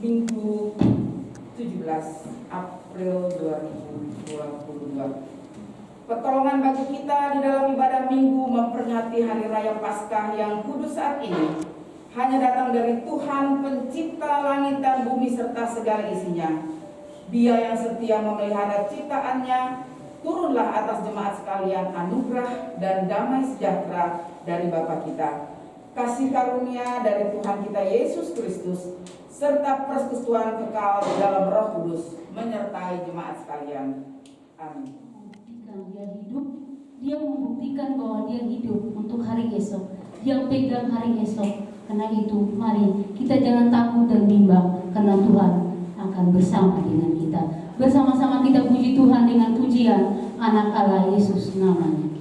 Minggu 17 April 2022. Pertolongan bagi kita di dalam ibadah Minggu memperingati Hari Raya Paskah yang kudus saat ini hanya datang dari Tuhan pencipta langit dan bumi serta segala isinya. Dia yang setia memelihara ciptaannya, turunlah atas jemaat sekalian anugerah dan damai sejahtera dari Bapa kita, kasih karunia dari Tuhan kita Yesus Kristus, serta persekutuan kekal dalam Roh Kudus menyertai jemaat sekalian. Amin. Dia hidup, dia membuktikan bahwa dia hidup untuk hari esok. Dia pegang hari esok. Karena itu, mari kita jangan takut dan bimbang, karena Tuhan akan akan bersama dengan kita. Bersama-sama kita puji Tuhan dengan pujian Anak Allah Yesus namanya.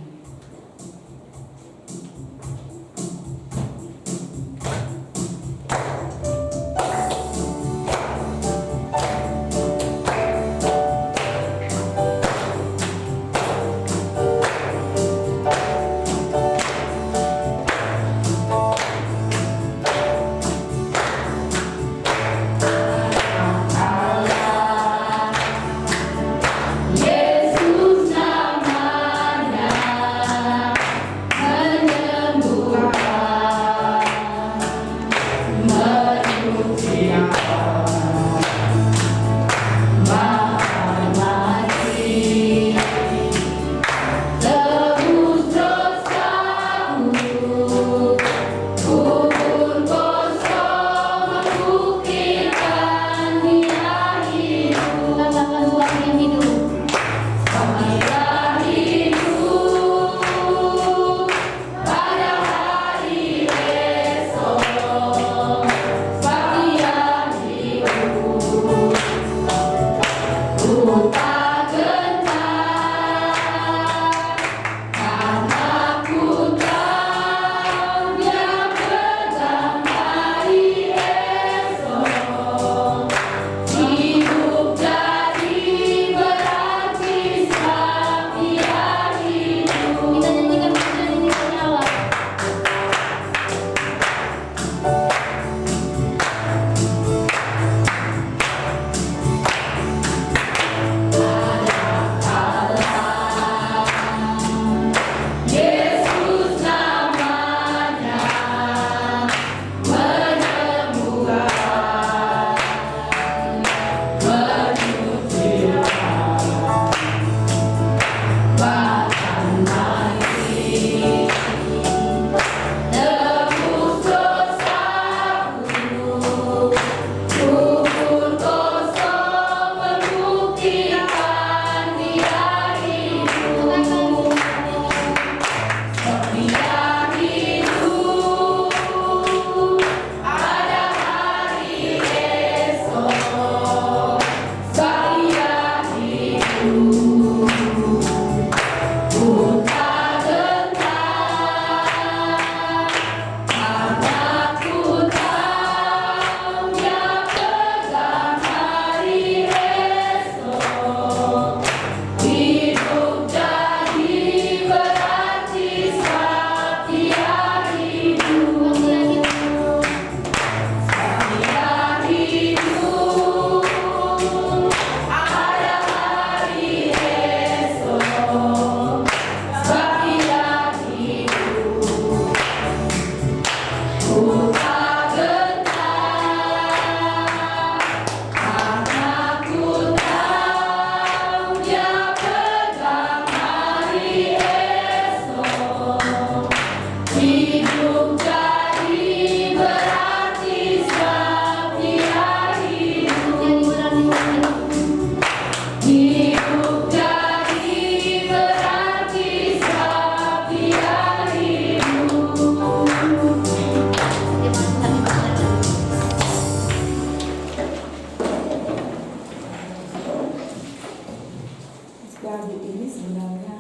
Yesus namanya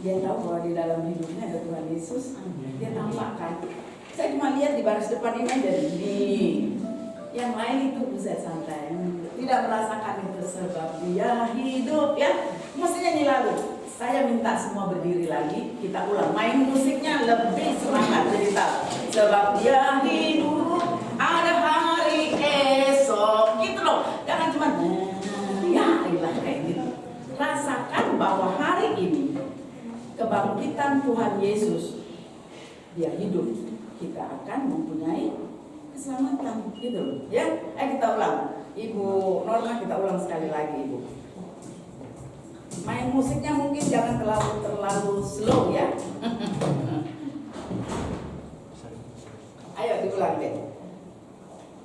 Dia tahu bahwa di dalam hidupnya ada Tuhan Yesus. Dia tampakkan. Saya cuma lihat di baris depan ini aja nih. Yang lain itu bisa santai, tidak merasakan itu sebab dia hidup ya. Mesti nyanyi lalu. Saya minta semua berdiri lagi. Kita ulang. Main musiknya lebih semangat cerita. Sebab dia hidup, ada hari esok. Gitu loh. Jangan cuma ya ilah kayak gitu. Rasakan bahwa hari ini kebangkitan Tuhan Yesus, dia hidup, kita akan mempunyai keselamatan gitu ya. Kita ulang. Ibu Norma, kita ulang sekali lagi Ibu. Main musiknya mungkin jangan terlalu slow ya. Ayo diulang deh.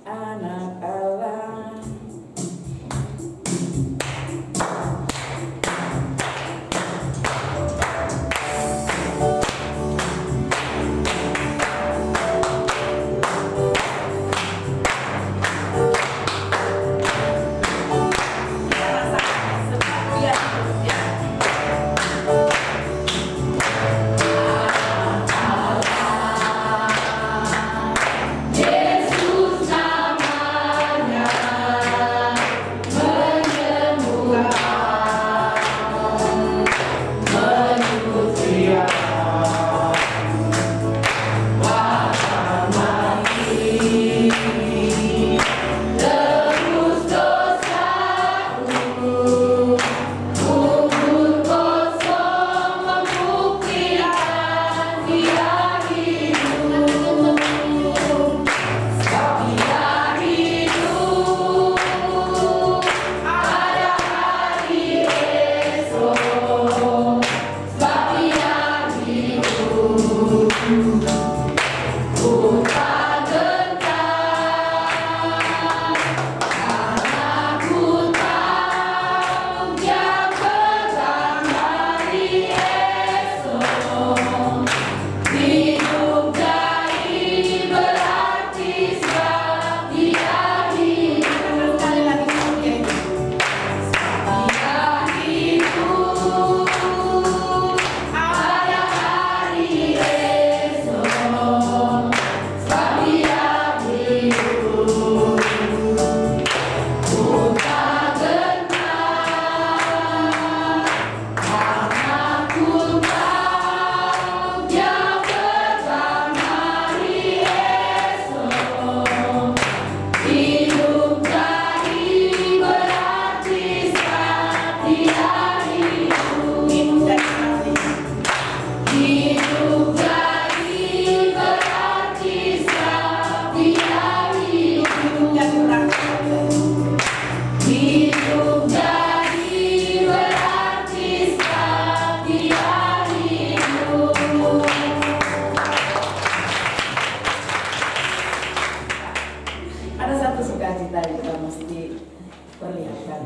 Anak Allah,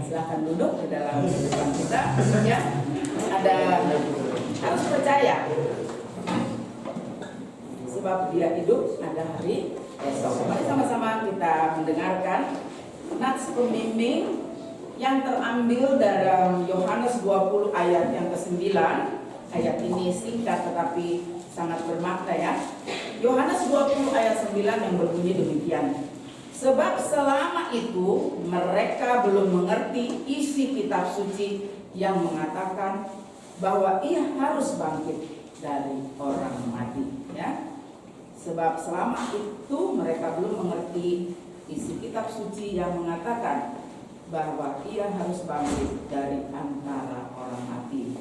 Silakan duduk di dalam kehidupan kita, ya. Ada harus percaya, sebab dia hidup ada hari esok. Mari sama-sama kita mendengarkan nats pembimbing yang terambil dalam Yohanes 20 ayat yang ke-9. Ayat ini singkat tetapi sangat bermakna, ya. Yohanes 20 ayat 9 yang berbunyi demikian. Sebab selama itu mereka belum mengerti isi kitab suci yang mengatakan bahwa ia harus bangkit dari orang mati, ya. Sebab selama itu mereka belum mengerti isi kitab suci yang mengatakan bahwa ia harus bangkit dari antara orang mati.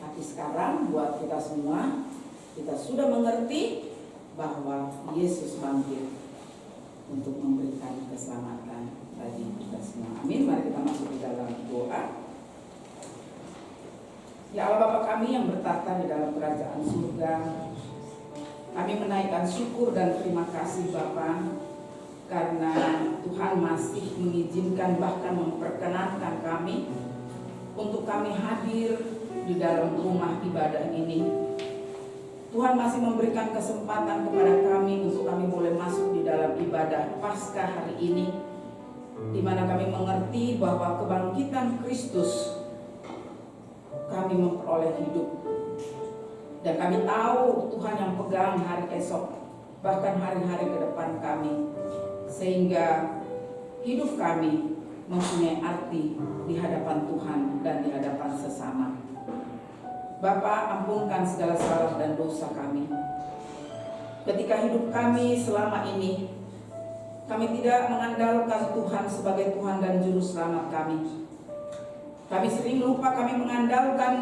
Tapi sekarang buat kita semua, kita sudah mengerti bahwa Yesus bangkit untuk memberikan keselamatan bagi kita semua. Amin. Mari kita masuk di dalam doa. Ya Allah Bapa kami yang bertahta di dalam kerajaan surga, kami menaikkan syukur dan terima kasih Bapa, karena Tuhan masih mengizinkan bahkan memperkenankan kami untuk kami hadir di dalam rumah ibadah ini. Tuhan masih memberikan kesempatan kepada kami untuk kami boleh masuk di dalam ibadah Paskah hari ini, di mana kami mengerti bahwa kebangkitan Kristus kami memperoleh hidup, dan kami tahu Tuhan yang pegang hari esok, bahkan hari-hari ke depan kami, sehingga hidup kami mempunyai arti di hadapan Tuhan dan di hadapan sesama. Bapa, ampunkan segala salah dan dosa kami. Ketika hidup kami selama ini, kami tidak mengandalkan Tuhan sebagai Tuhan dan Juru Selamat kami. Kami sering lupa kami mengandalkan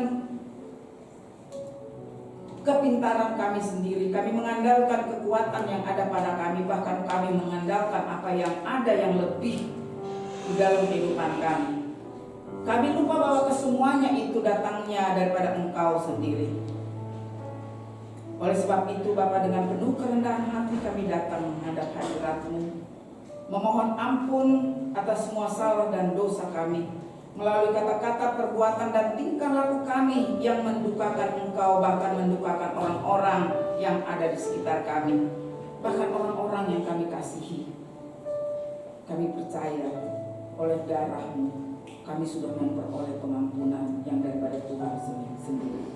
kepintaran kami sendiri. Kami mengandalkan kekuatan yang ada pada kami. Bahkan kami mengandalkan apa yang ada yang lebih di dalam kehidupan kami. Kami lupa bahwa kesemuanya itu datangnya daripada Engkau sendiri. Oleh sebab itu Bapa, dengan penuh kerendahan hati kami datang menghadap hadirat-Mu, memohon ampun atas semua salah dan dosa kami, melalui kata-kata, perbuatan dan tingkah laku kami yang mendukakan Engkau, bahkan mendukakan orang-orang yang ada di sekitar kami, bahkan orang-orang yang kami kasihi. Kami percaya oleh darah-Mu kami sudah memperoleh pengampunan yang daripada Tuhan sendiri.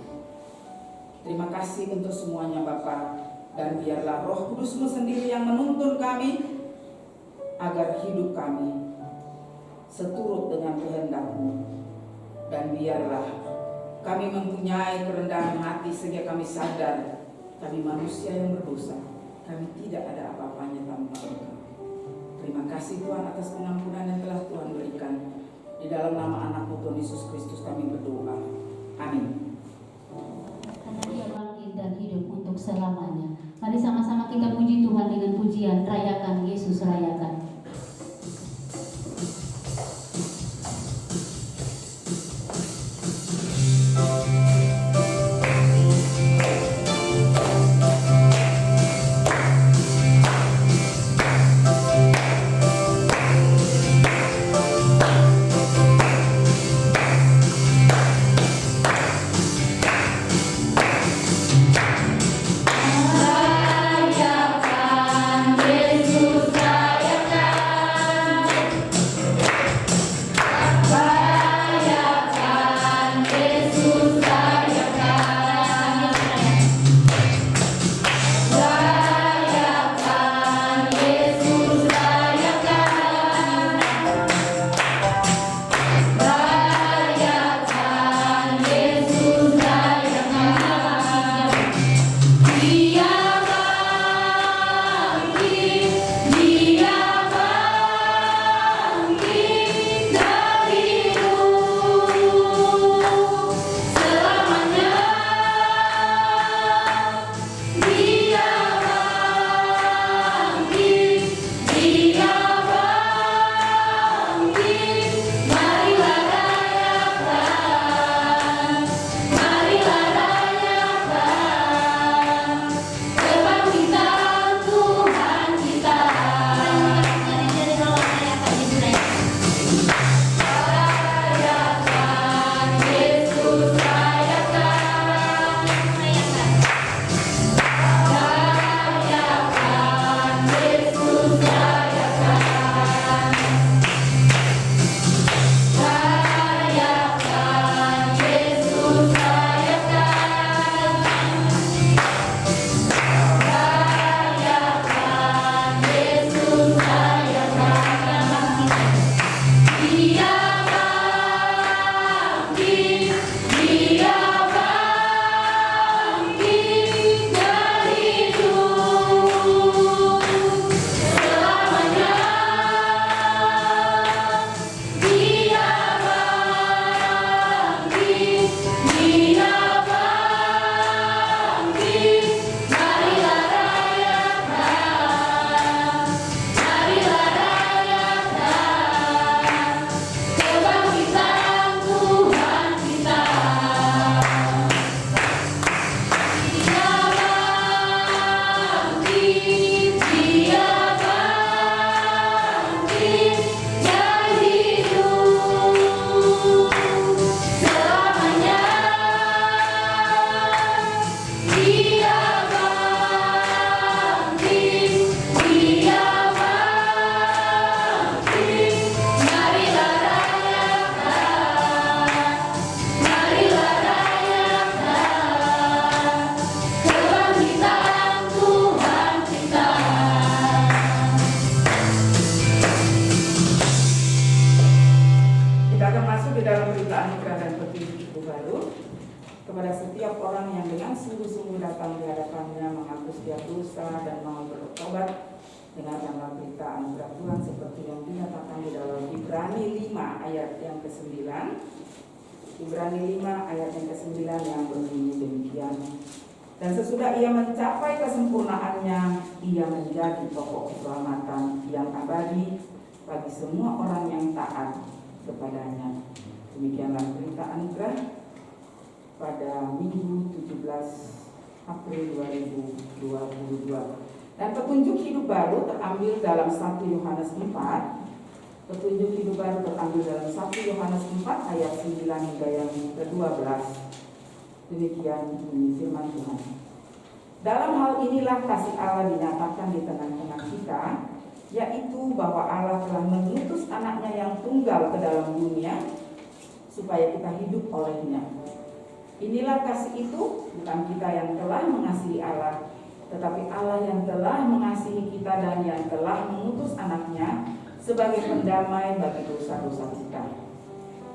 Terima kasih untuk semuanya Bapa, dan biarlah Roh Kudus-Mu sendiri yang menuntun kami agar hidup kami seturut dengan kehendak-Mu, dan biarlah kami mempunyai kerendahan hati sehingga kami sadar kami manusia yang berdosa, kami tidak ada apa-apanya tanpa Engkau. Terima kasih Tuhan atas pengampunan yang telah Tuhan berikan. Di dalam nama anak-Mu Tuhan Yesus Kristus kami berdoa. Amin. Karena Dia bangkit dan hidup untuk selamanya. Mari sama-sama kita puji Tuhan dengan pujian Rayakan Yesus Rayakan. kepada setiap orang yang dengan sungguh-sungguh datang di hadapannya mengaku setiap dosa dan mau bertobat dengan nama berita anugerah Tuhan seperti yang dinyatakan di dalam Ibrani 5 ayat yang ke-9. Ibrani 5 ayat yang ke-9 yang berbunyi demikian. Dan sesudah ia mencapai kesempurnaannya, ia menjadi pokok keselamatan yang abadi bagi semua orang yang taat kepadanya. Demikianlah berita anugerah pada Minggu 17 April 2022. Dan petunjuk hidup baru terambil dalam 1 Yohanes 4. Petunjuk hidup baru terambil dalam 1 Yohanes 4 ayat 9 hingga yang ke-12. Demikian bunyi firman Tuhan. Dalam hal inilah kasih Allah dinyatakan di tengah-tengah kita, yaitu bahwa Allah telah mengutus anaknya yang tunggal ke dalam dunia supaya kita hidup olehnya. Inilah kasih itu, bukan kita yang telah mengasihi Allah, tetapi Allah yang telah mengasihi kita dan yang telah mengutus anaknya sebagai pendamai bagi dosa-dosa kita.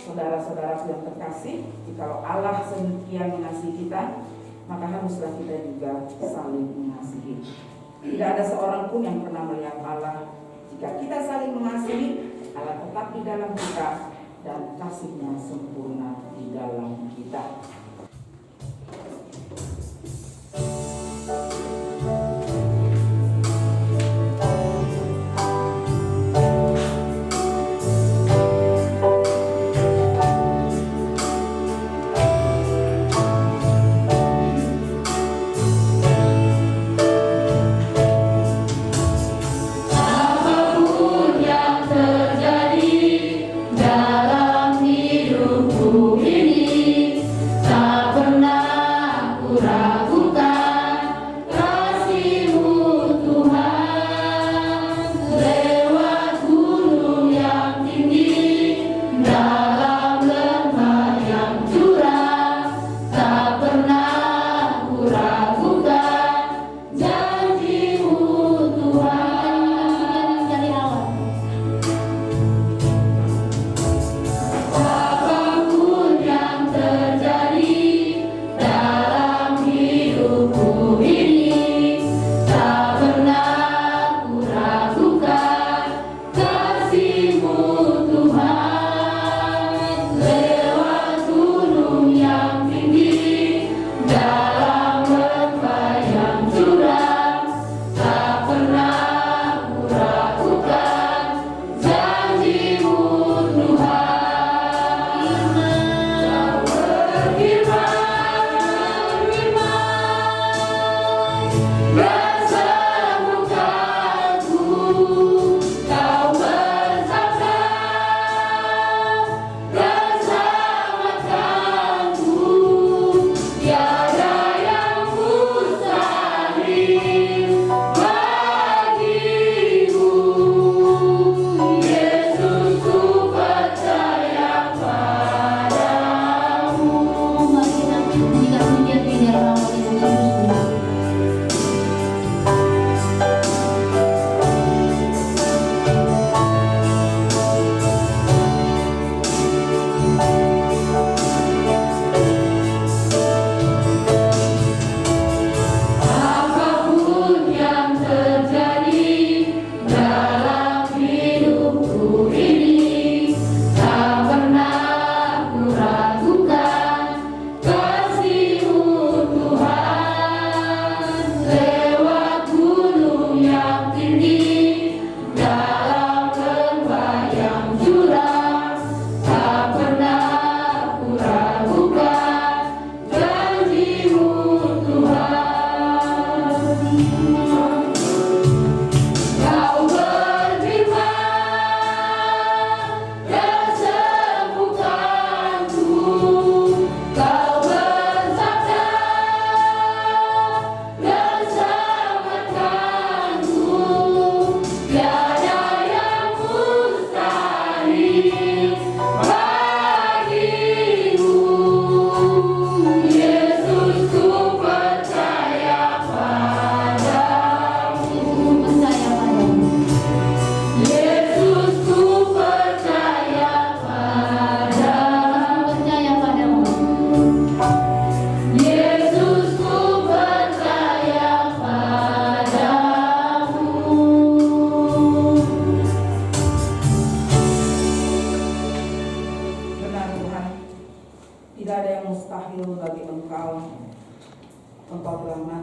Saudara-saudara yang terkasih, jikalau Allah sedemikian mengasihi kita, maka haruslah kita juga saling mengasihi. Tidak ada seorang pun yang pernah melihat Allah. Jika kita saling mengasihi, Allah tetap di dalam kita dan kasih-Nya sempurna di dalam kita. Apapun yang terjadi dalam hidupku ini,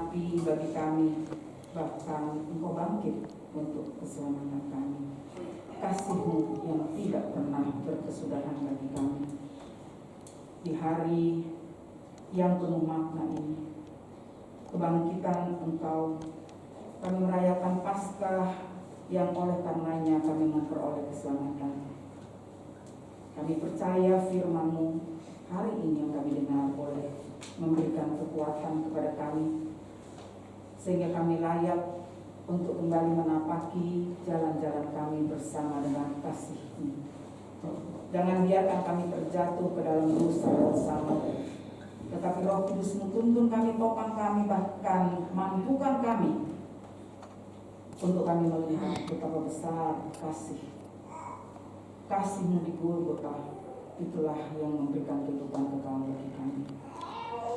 api bagi kami, bahkan Engkau bangkit untuk keselamatan kami. Kasih-Mu yang tidak pernah berkesudahan bagi kami. Di hari yang penuh makna ini, kebangkitan Engkau, kami merayakan Paskah yang oleh karenanya kami memperoleh keselamatan. Kami percaya firman-Mu hari ini yang kami dengar boleh memberikan kekuatan kepada kami, sehingga kami layak untuk kembali menapaki jalan-jalan kami bersama dengan kasih-Mu. Jangan biarkan kami terjatuh ke dalam dosa yang sama, tetapi Roh Kudus-Mu tuntun kami, topang kami, bahkan mampukan kami untuk kami melihat betapa besar kasih-Mu di Golgota. Itulah yang memberikan kehidupan kekal bagi kami.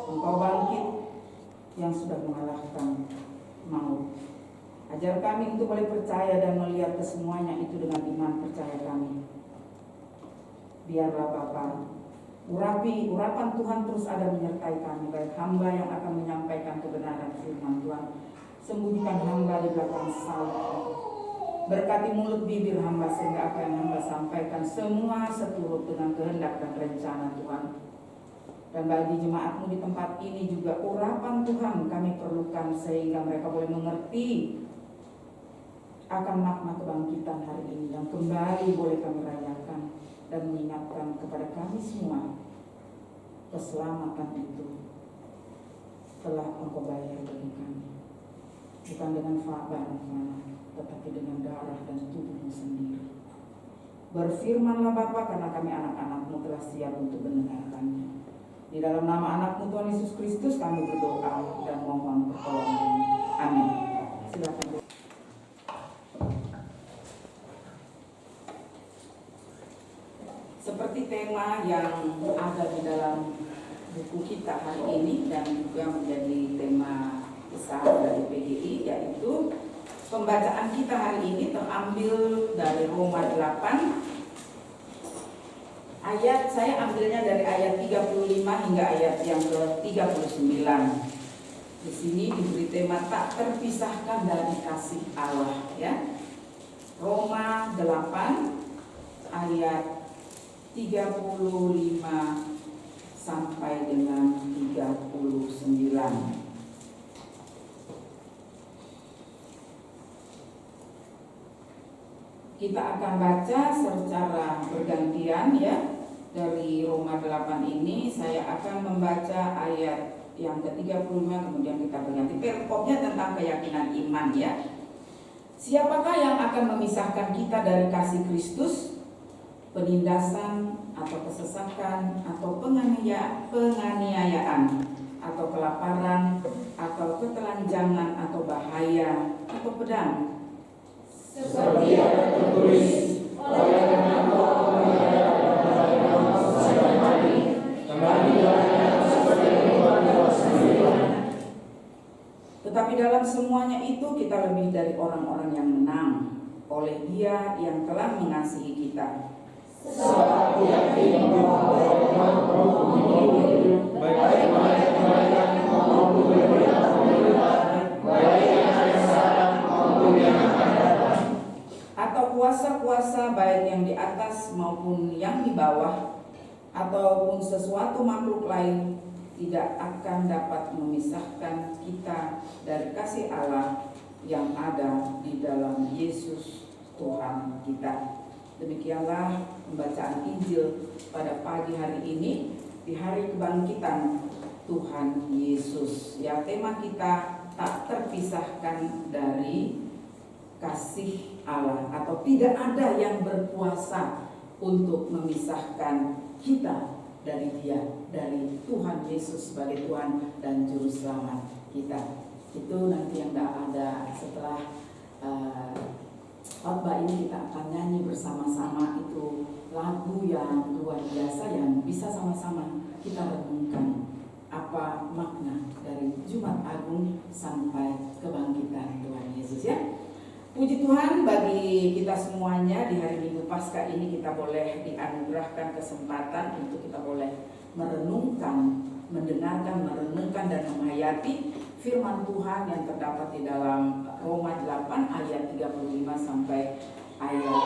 Engkau bangkit yang sudah mengalahkan maut. Ajar kami untuk boleh percaya dan melihat kesemuanya itu dengan iman percaya kami. Biarlah Bapa, urapan Tuhan terus ada menyertai kami, baik hamba yang akan menyampaikan kebenaran firman Tuhan. Sembunyikan hamba di belakang salib. Berkati mulut bibir hamba sehingga apa yang hamba sampaikan semua seturut dengan kehendak dan rencana Tuhan. Dan bagi jemaat-Mu di tempat ini juga urapan Tuhan kami perlukan sehingga mereka boleh mengerti akan makna kebangkitan hari ini yang kembali boleh kami rayakan dan mengingatkan kepada kami semua keselamatan itu telah Engkau bayar bagi kami, bukan dengan barang mana, tetapi dengan darah dan tubuh-Mu sendiri. Berfirmanlah Bapa, karena kami anak-anak-Mu telah siap untuk mendengarkannya. Di dalam nama anak-Mu Tuhan Yesus Kristus kami berdoa dan mohon pertolongan. Amin. Silakan. Seperti tema yang ada di dalam buku kita hari ini dan juga menjadi tema besar dari PGI, yaitu pembacaan kita hari ini terambil dari Roma 8 ayat, saya ambilnya dari ayat 35 hingga ayat yang ke-39. Di sini diberi tema tak terpisahkan dari kasih Allah, ya. Roma 8 ayat 35 sampai dengan 39. Kita akan baca secara bergantian, ya. Dari Roma 8 ini saya akan membaca ayat yang ke-35, kemudian kita berganti. Perikopnya tentang keyakinan iman, ya. Siapakah yang akan memisahkan kita dari kasih Kristus? Penindasan atau kesesakan atau penganiayaan atau kelaparan atau ketelanjangan atau bahaya atau pedang? Seperti yang tertulis, oleh karena Engkau tetapi dalam semuanya itu kita lebih dari orang-orang yang menang oleh Dia yang telah mengasihi kita. Sebab yakin bahwa Tuhan baik malaikat maupun pemerintah, baik yang ada sekarang maupun yang akan datang, atau kuasa-kuasa baik yang di atas maupun yang di bawah, ataupun sesuatu makhluk lain, tidak akan dapat memisahkan kita dari kasih Allah yang ada di dalam Yesus Tuhan kita. Demikianlah pembacaan Injil pada pagi hari ini di hari kebangkitan Tuhan Yesus. Ya, tema kita tak terpisahkan dari kasih Allah, atau tidak ada yang berkuasa untuk memisahkan kita dari Dia, dari Tuhan Yesus sebagai Tuhan dan Juru Selamat kita. Itu nanti yang ada setelah khotbah ini kita akan nyanyi bersama-sama itu lagu yang luar biasa yang bisa sama-sama kita renungkan apa makna dari Jumat Agung sampai kebangkitan Tuhan Yesus, ya. Puji Tuhan, bagi kita semuanya di hari Minggu Paskah ini kita boleh dianugerahkan kesempatan untuk kita boleh merenungkan, mendengarkan, merenungkan dan menghayati firman Tuhan yang terdapat di dalam Roma 8 ayat 35 sampai ayat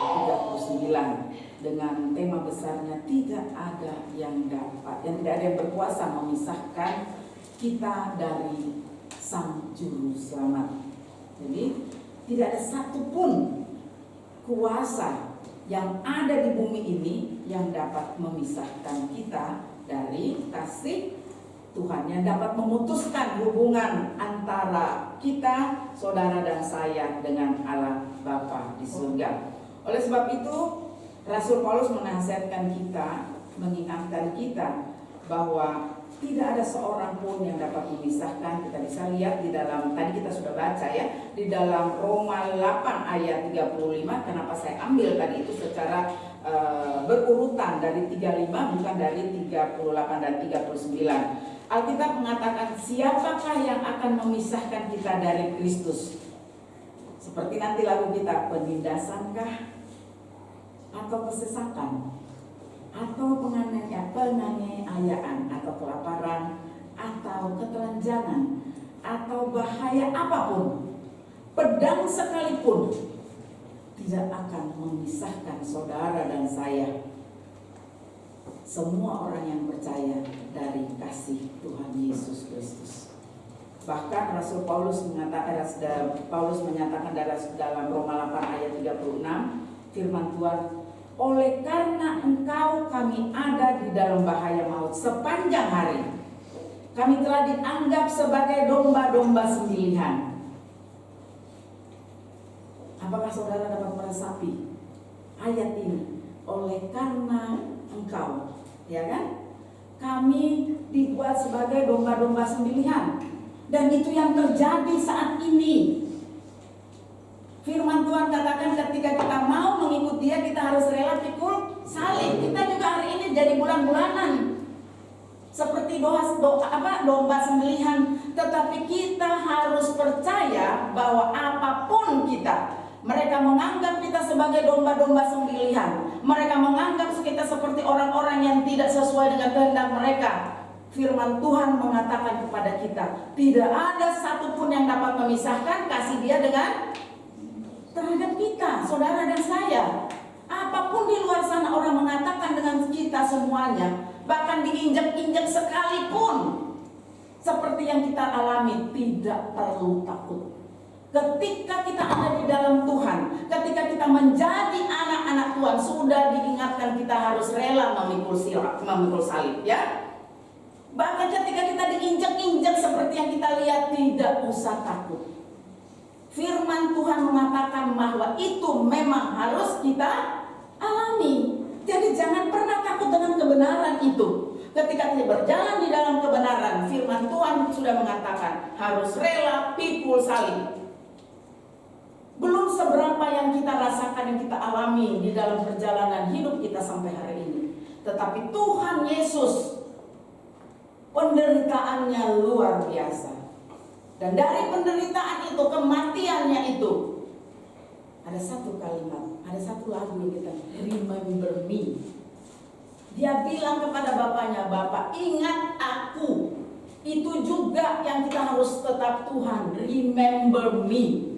39 dengan tema besarnya tidak ada yang tidak ada yang berkuasa memisahkan kita dari Sang Juru Selamat. Jadi tidak ada satupun kuasa yang ada di bumi ini yang dapat memisahkan kita dari kasih Tuhan, yang dapat memutuskan hubungan antara kita, saudara dan saya dengan Allah Bapa di surga. Oleh sebab itu, Rasul Paulus menasihatkan kita, mengingatkan kita bahwa tidak ada seorang pun yang dapat memisahkan. Kita bisa lihat di dalam, tadi kita sudah baca ya, di dalam Roma 8 ayat 35. Kenapa saya ambil tadi itu secara berurutan dari 35 bukan dari 38 dan 39. Alkitab mengatakan, siapakah yang akan memisahkan kita dari Kristus? Seperti nanti lagu kita, penindasankah, atau kesesakan, atau penganiayaan, atau kelaparan, atau ketelanjangan, atau bahaya apapun, pedang sekalipun tidak akan memisahkan saudara dan saya, semua orang yang percaya, dari kasih Tuhan Yesus Kristus. Bahkan Rasul Paulus menyatakan dalam Roma 8 ayat 36, firman Tuhan, oleh karena engkau kami ada di dalam bahaya maut sepanjang hari. Kami telah dianggap sebagai domba-domba sembelihan. Apakah saudara dapat meresapi ayat ini? Oleh karena engkau, ya kan? Kami dibuat sebagai domba-domba sembelihan. Dan itu yang terjadi saat ini. Firman Tuhan katakan ketika kita mau mengikut Dia, kita harus rela pikul salib. Kita juga hari ini jadi bulan-bulanan seperti domba sembelihan. Tetapi kita harus percaya bahwa apapun kita, mereka menganggap kita sebagai domba-domba sembelihan. Mereka menganggap kita seperti orang-orang yang tidak sesuai dengan kehendak mereka. Firman Tuhan mengatakan kepada kita, tidak ada satupun yang dapat memisahkan kasih Dia terhadap kita, saudara dan saya. Apapun di luar sana orang mengatakan dengan kita semuanya, bahkan diinjak-injak sekalipun, seperti yang kita alami, tidak perlu takut. Ketika kita ada di dalam Tuhan, ketika kita menjadi anak-anak Tuhan, sudah diingatkan kita harus rela memikul salib, ya. Bahkan ketika kita diinjak-injak seperti yang kita lihat, tidak usah takut. Firman Tuhan mengatakan bahwa itu memang harus kita alami. Jadi jangan pernah takut dengan kebenaran itu. Ketika kita berjalan di dalam kebenaran, firman Tuhan sudah mengatakan harus rela pikul salib. Belum seberapa yang kita rasakan, yang kita alami di dalam perjalanan hidup kita sampai hari ini. Tetapi Tuhan Yesus, penderitaannya luar biasa. Dan dari penderitaan itu, kematiannya itu, ada satu kalimat, ada satu lagu yang kita remember me. Dia bilang kepada bapaknya, Bapak ingat aku. Itu juga yang kita harus tetap Tuhan, remember me.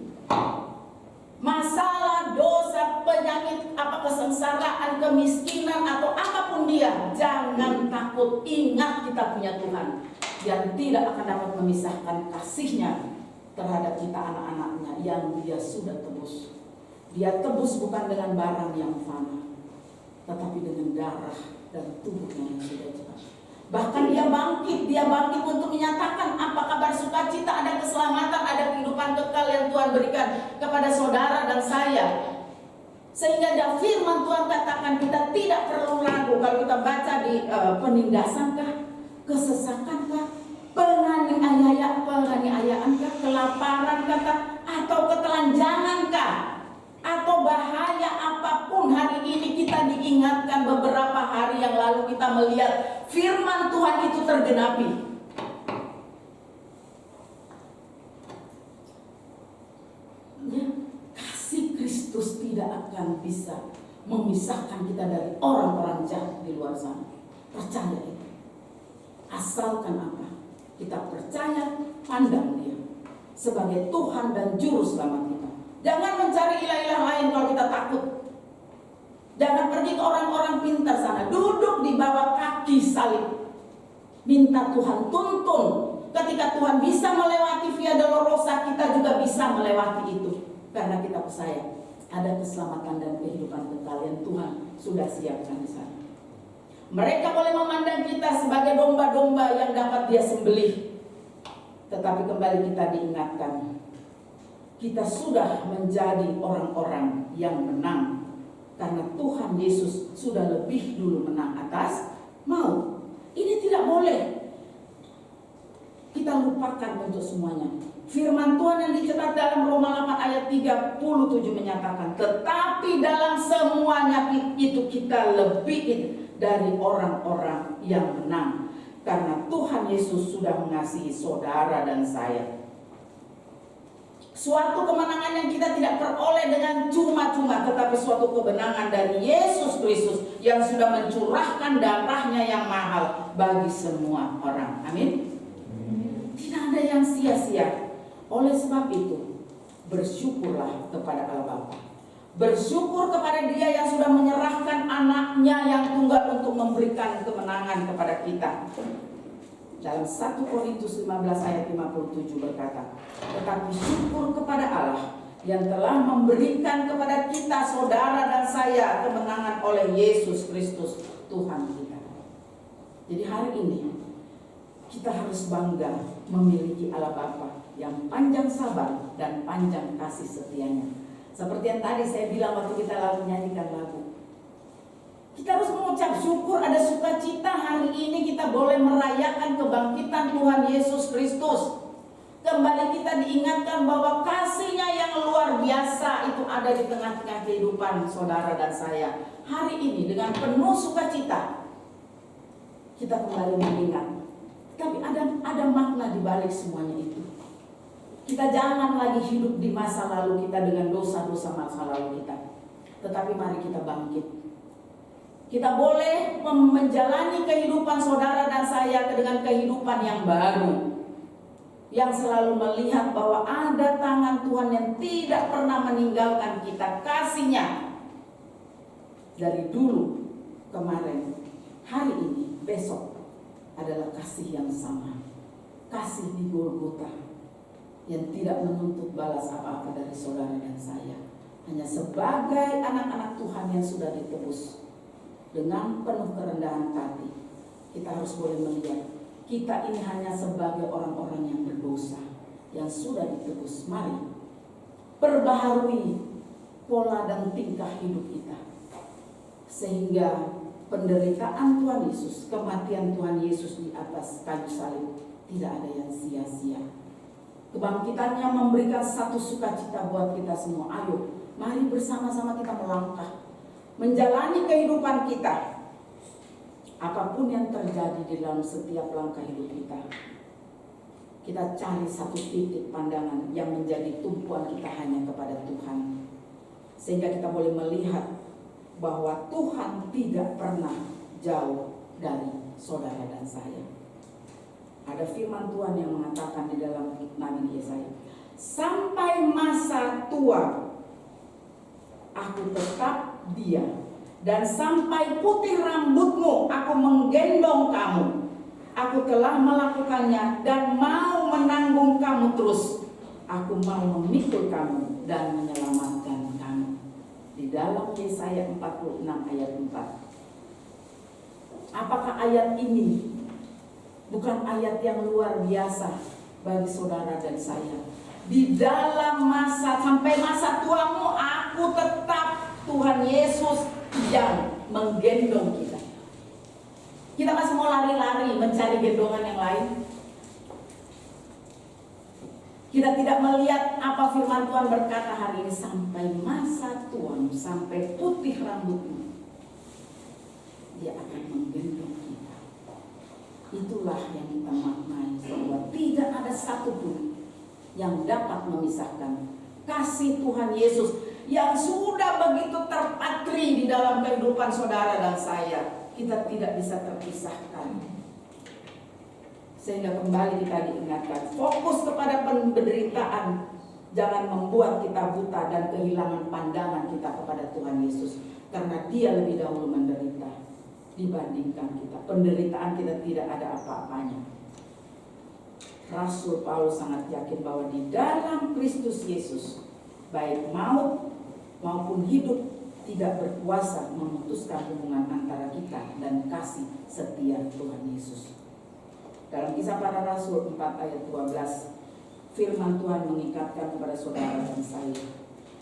Masalah, dosa, penyakit, kesengsaraan, kemiskinan atau apapun dia, jangan takut, ingat kita punya Tuhan yang tidak akan dapat memisahkan kasih-Nya terhadap kita anak-anaknya yang Dia sudah tebus. Dia tebus bukan dengan barang yang fana, tetapi dengan darah dan tubuhnya yang sudah jelas. Bahkan dia bangkit untuk menyatakan apa kabar sukacita, ada keselamatan, ada kehidupan kekal yang Tuhan berikan kepada saudara dan saya. Sehingga firman Tuhan katakan kita tidak perlu ragu kalau kita baca di penindasankah, kesesakankah, penganiayaankah, kelaparan kata, atau ketelanjangankah, atau bahaya apapun. Hari ini kita diingatkan, beberapa hari yang lalu kita melihat firman Tuhan itu tergenapi. Ya, kasih Kristus tidak akan bisa memisahkan kita dari orang-orang jahat di luar sana. Percaya itu. Asalkan apa? Kita percaya, pandang Dia sebagai Tuhan dan Juru Selamat kita. Jangan mencari ilah-ilah lain kalau kita takut. Jangan pergi ke orang-orang pintar sana, duduk di bawah kaki salib. Minta Tuhan tuntun. Ketika Tuhan bisa melewati Via Dolorosa, kita juga bisa melewati itu. Karena kita percaya ada keselamatan dan kehidupan kekal yang Tuhan sudah siapkan di sana. Mereka boleh memandang kita sebagai domba-domba yang dapat Dia sembelih. Tetapi kembali kita diingatkan, kita sudah menjadi orang-orang yang menang. Karena Tuhan Yesus sudah lebih dulu menang atas maut. Ini tidak boleh kita lupakan untuk semuanya. Firman Tuhan yang dicatat dalam Roma 8 ayat 37 menyatakan, tetapi dalam semuanya itu kita lebih dari orang-orang yang menang. Karena Tuhan Yesus sudah mengasihi saudara dan saya. Suatu kemenangan yang kita tidak peroleh dengan cuma-cuma, tetapi suatu kemenangan dari Yesus Kristus yang sudah mencurahkan darahnya yang mahal bagi semua orang. Amin. Tidak ada yang sia-sia. Oleh sebab itu, bersyukurlah kepada Allah Bapa. Bersyukur kepada Dia yang sudah menyerahkan anaknya yang tunggal untuk memberikan kemenangan kepada kita. Dalam 1 Korintus 15 ayat 57 berkata, tetapi syukur kepada Allah yang telah memberikan kepada kita, saudara dan saya, kemenangan oleh Yesus Kristus Tuhan kita. Jadi hari ini kita harus bangga memiliki Allah Bapa yang panjang sabar dan panjang kasih setianya. Seperti yang tadi saya bilang waktu kita lalu nyanyikan lagu. Kita harus mengucap syukur, ada sukacita hari ini kita boleh merayakan kebangkitan Tuhan Yesus Kristus. Kembali kita diingatkan bahwa kasih-Nya yang luar biasa itu ada di tengah-tengah kehidupan saudara dan saya. Hari ini dengan penuh sukacita kita kembali mengingat. Tapi ada makna di balik semuanya itu. Kita jangan lagi hidup di masa lalu kita dengan dosa-dosa masa lalu kita. Tetapi mari kita bangkit. Kita boleh menjalani kehidupan saudara dan saya dengan kehidupan yang baru. Yang selalu melihat bahwa ada tangan Tuhan yang tidak pernah meninggalkan kita. Kasih-Nya dari dulu, kemarin, hari ini, besok adalah kasih yang sama. Kasih di Golgota yang tidak menuntut balas apa-apa dari saudara dan saya. Hanya sebagai anak-anak Tuhan yang sudah ditebus. Dengan penuh kerendahan hati, kita harus boleh melihat kita ini hanya sebagai orang-orang yang berdosa, yang sudah ditebus. Mari perbaharui pola dan tingkah hidup kita, sehingga penderitaan Tuhan Yesus, kematian Tuhan Yesus di atas kayu salib tidak ada yang sia-sia. Kebangkitannya memberikan satu sukacita buat kita semua. Ayo, mari bersama-sama kita melangkah menjalani kehidupan kita. Apapun yang terjadi di dalam setiap langkah hidup kita, kita cari satu titik pandangan yang menjadi tumpuan kita hanya kepada Tuhan. Sehingga kita boleh melihat bahwa Tuhan tidak pernah jauh dari saudara dan saya. Ada firman Tuhan yang mengatakan di dalam Nabi Yesaya, sampai masa tua aku tetap diam, dan sampai putih rambutmu aku menggendong kamu. Aku telah melakukannya dan mau menanggung kamu terus. Aku mau memikul kamu dan menyelamatkan kamu. Di dalam Yesaya 46 ayat 4. Apakah ayat ini bukan ayat yang luar biasa bagi saudara dan saya? Di dalam masa, sampai masa tuamu aku tetap, Tuhan Yesus yang menggendong kita. Kita masih mau lari-lari mencari gendongan yang lain. Kita tidak melihat apa firman Tuhan berkata hari ini, sampai masa tuamu, sampai putih rambutmu, Dia akan menggendong kita. Itulah yang kita maknai, bahwa tidak ada satupun yang dapat memisahkan kasih Tuhan Yesus yang sudah begitu terpatri di dalam kehidupan saudara dan saya. Kita tidak bisa terpisahkan. Sehingga kembali kita diingatkan, fokus kepada penderitaan jangan membuat kita buta dan kehilangan pandangan kita kepada Tuhan Yesus, karena Dia lebih dahulu menderita dibandingkan kita. Penderitaan kita tidak ada apa-apanya. Rasul Paulus sangat yakin bahwa di dalam Kristus Yesus baik maut maupun hidup tidak berkuasa memutuskan hubungan antara kita dan kasih setia Tuhan Yesus. Dalam Kisah Para Rasul 4 ayat 12, firman Tuhan mengingatkan kepada saudara dan saya,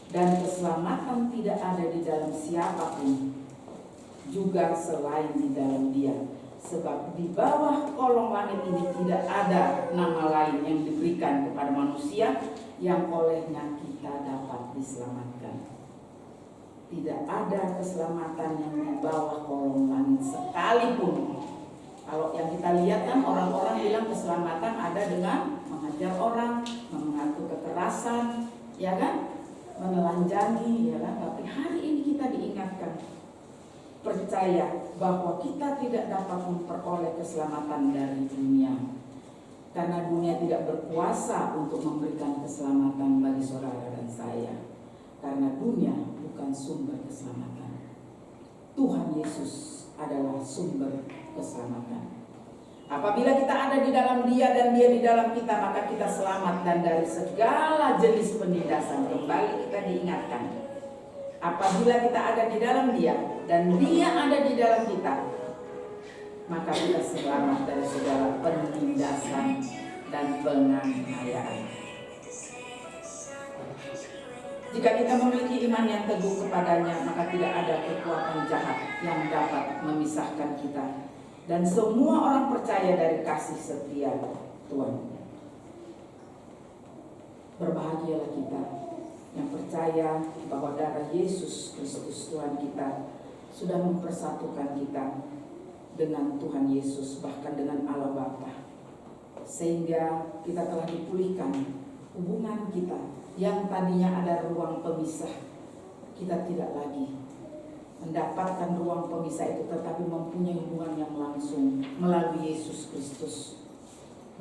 dan keselamatan tidak ada di dalam siapapun juga selain di dalam Dia, sebab di bawah kolong langit ini tidak ada nama lain yang diberikan kepada manusia yang olehnya kita dapat diselamatkan. Tidak ada keselamatan yang di bawah kolong langit sekalipun. Kalau yang kita lihat kan orang-orang bilang keselamatan ada dengan mengajar orang, mengatur kekerasan, ya kan, menelanjangi, ya kan. Tapi hari ini kita diingatkan, percaya bahwa kita tidak dapat memperoleh keselamatan dari dunia, karena dunia tidak berkuasa untuk memberikan keselamatan bagi saudara dan saya, karena dunia bukan sumber keselamatan. Tuhan Yesus adalah sumber keselamatan. Apabila kita ada di dalam Dia dan Dia di dalam kita, maka kita selamat dan dari segala jenis penindasan. Kembali kita diingatkan, apabila kita ada di dalam Dia dan Dia ada di dalam kita, maka kita selamat dari segala penindasan dan penganiayaan. Jika kita memiliki iman yang teguh kepadanya, maka tidak ada kekuatan jahat yang dapat memisahkan kita dan semua orang percaya dari kasih setia Tuhan. Berbahagialah kita yang percaya bahwa darah Yesus Kristus Tuhan kita sudah mempersatukan kita dengan Tuhan Yesus, bahkan dengan Allah Bapa, sehingga kita telah dipulihkan hubungan kita yang tadinya ada ruang pemisah. Kita tidak lagi mendapatkan ruang pemisah itu, tetapi mempunyai hubungan yang langsung melalui Yesus Kristus.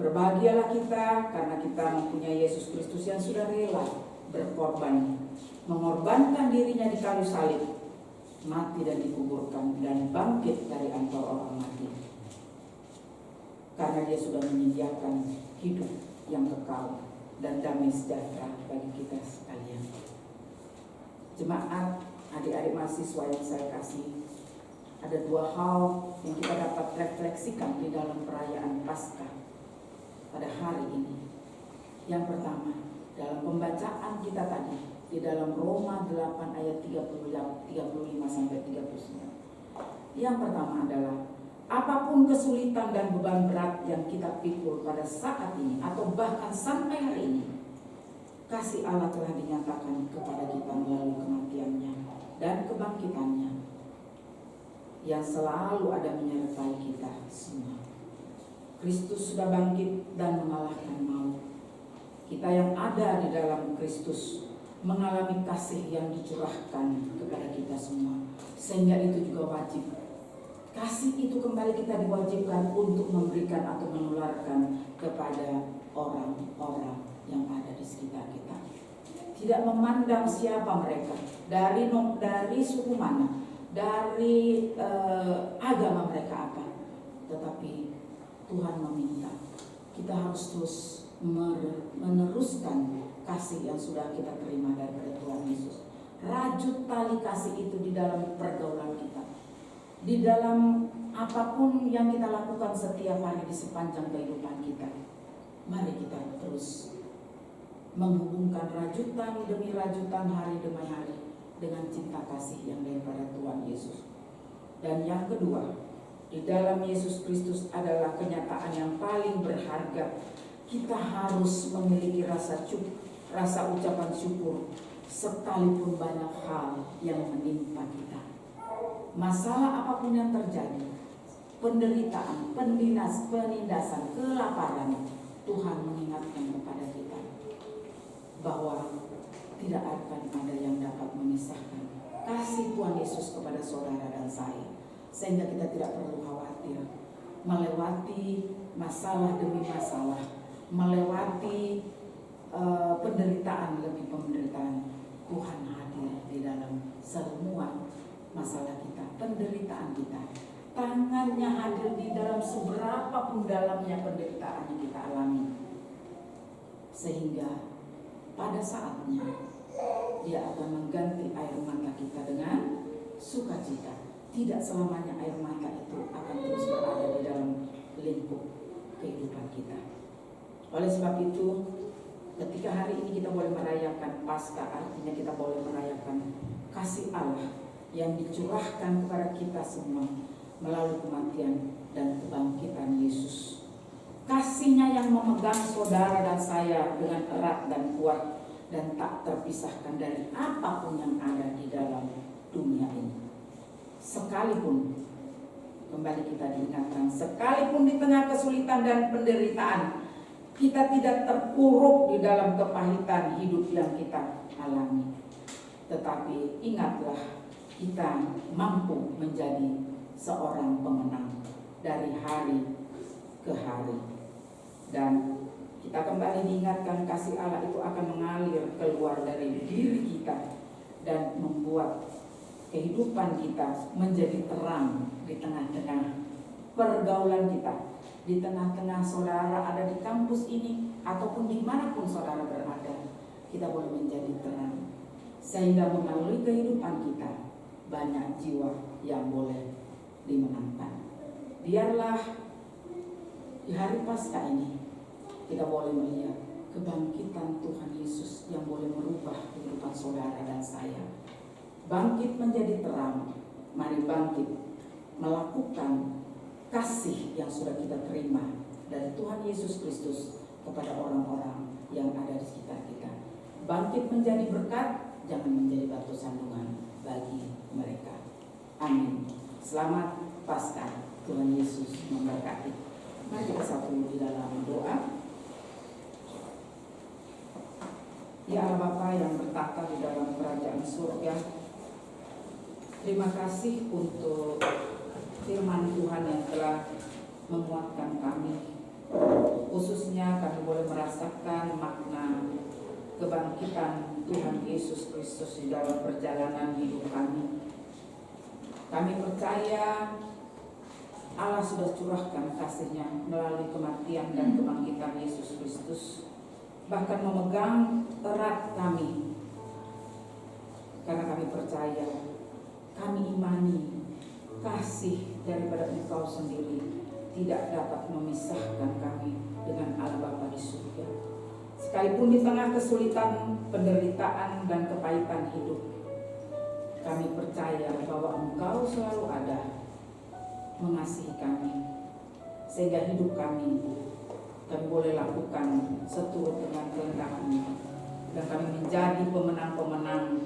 Berbahagialah kita karena kita mempunyai Yesus Kristus yang sudah rela berkorban, mengorbankan dirinya di kayu salib, mati dan dikuburkan, dan bangkit dari antara orang mati. Karena Dia sudah menyediakan hidup yang kekal dan damai sejahtera bagi kita sekalian. Jemaat, adik-adik mahasiswa yang saya kasih, ada dua hal yang kita dapat refleksikan di dalam perayaan Paskah pada hari ini. Yang pertama, dalam pembacaan kita tadi di dalam Roma 8 ayat 35 sampai 39. Yang pertama adalah, apapun kesulitan dan beban berat yang kita pikul pada saat ini atau bahkan sampai hari ini, kasih Allah telah dinyatakan kepada kita melalui kematiannya dan kebangkitannya yang selalu ada menyertai kita semua. Kristus sudah bangkit dan mengalahkan maut. Kita yang ada di dalam Kristus mengalami kasih yang dicurahkan kepada kita semua, sehingga itu juga wajib. Kasih itu kembali kita diwajibkan untuk memberikan atau menularkan kepada orang-orang yang ada di sekitar kita. Tidak memandang siapa mereka, dari suku mana, dari agama mereka apa, tetapi Tuhan meminta kita harus terus meneruskan kasih yang sudah kita terima dari Tuhan Yesus. Rajut tali kasih itu di dalam pergaulan kita, di dalam apapun yang kita lakukan setiap hari di sepanjang kehidupan kita. Mari kita terus menghubungkan rajutan demi rajutan, hari demi hari, dengan cinta kasih yang daripada Tuhan Yesus. Dan yang kedua, di dalam Yesus Kristus adalah kenyataan yang paling berharga. Kita harus memiliki rasa ucapan syukur sekalipun banyak hal yang menimpa kita. Masalah apapun yang terjadi, penderitaan, penindasan, kelaparan, Tuhan mengingatkan kepada kita bahwa tidak akan ada yang dapat memisahkan kasih Tuhan Yesus kepada saudara dan saya, sehingga kita tidak perlu khawatir melewati masalah demi masalah, melewati penderitaan demi penderitaan. Tuhan hadir di dalam semua masalah kita, penderitaan kita. Tangannya hadir di dalam seberapa pun dalamnya penderitaan yang kita alami. Sehingga pada saatnya Dia akan mengganti air mata kita dengan sukacita. Tidak selamanya air mata itu akan terus berada di dalam lingkup kehidupan kita. Oleh sebab itu, ketika hari ini kita boleh merayakan Paskah, artinya kita boleh merayakan kasih Allah yang dicurahkan kepada kita semua melalui kematian dan kebangkitan Yesus. Kasih-Nya yang memegang saudara dan saya dengan erat dan kuat dan tak terpisahkan dari apapun yang ada di dalam dunia ini. Sekalipun, kembali kita diingatkan, sekalipun di tengah kesulitan dan penderitaan, kita tidak terpuruk di dalam kepahitan hidup yang kita alami. Tetapi ingatlah, kita mampu menjadi seorang pemenang dari hari ke hari. Dan kita kembali diingatkan kasih Allah itu akan mengalir keluar dari diri kita dan membuat kehidupan kita menjadi terang di tengah-tengah pergaulan kita, di tengah-tengah saudara ada di kampus ini ataupun dimanapun saudara berada. Kita boleh menjadi terang sehingga melalui kehidupan kita banyak jiwa yang boleh dimenangkan. Biarlah di hari Paskah ini kita boleh melihat kebangkitan Tuhan Yesus yang boleh merubah kehidupan saudara dan saya. Bangkit menjadi terang. Mari bangkit melakukan kasih yang sudah kita terima dari Tuhan Yesus Kristus kepada orang-orang yang ada di sekitar kita. Bangkit menjadi berkat, jangan menjadi batu sandungan bagi mereka. Amin. Selamat Paskah. Tuhan Yesus memberkati. Mari kita satu di dalam doa. Ya Allah Bapa yang bertata di dalam kerajaan surga, terima kasih untuk firman Tuhan yang telah menguatkan kami. Khususnya kami boleh merasakan makna kebangkitan Tuhan Yesus Kristus di dalam perjalanan hidup kami. Kami percaya Allah sudah curahkan kasih-Nya melalui kematian dan kebangkitan Yesus Kristus, bahkan memegang erat kami, karena kami percaya, kami imani kasih daripada Engkau sendiri tidak dapat memisahkan kami dengan Allah Bapa di surga. Sekalipun di tengah kesulitan, penderitaan dan kepahitan hidup, kami percaya bahwa Engkau selalu ada mengasihi kami, sehingga hidup kami boleh lakukan seturut dengan kehendak-Mu, dan kami menjadi pemenang-pemenang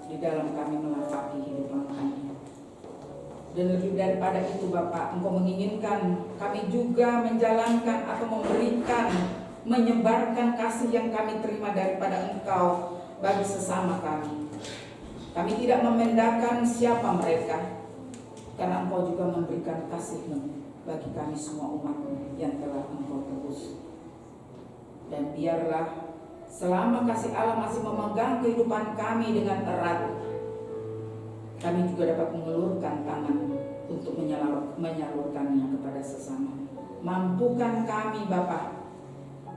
di dalam kami melengkapi kehidupan kami. Dan lebih daripada itu Bapak, Engkau menginginkan kami juga menjalankan atau memberikan, menyebarkan kasih yang kami terima daripada Engkau bagi sesama kami. Kami tidak membedakan siapa mereka, karena Engkau juga memberikan kasih-Mu bagi kami semua umat-Mu yang telah Engkau tebus. Dan biarlah selama kasih Allah masih memegang kehidupan kami dengan erat, kami juga dapat mengulurkan tangan untuk menyalurkannya kepada sesama. Mampukan kami Bapa,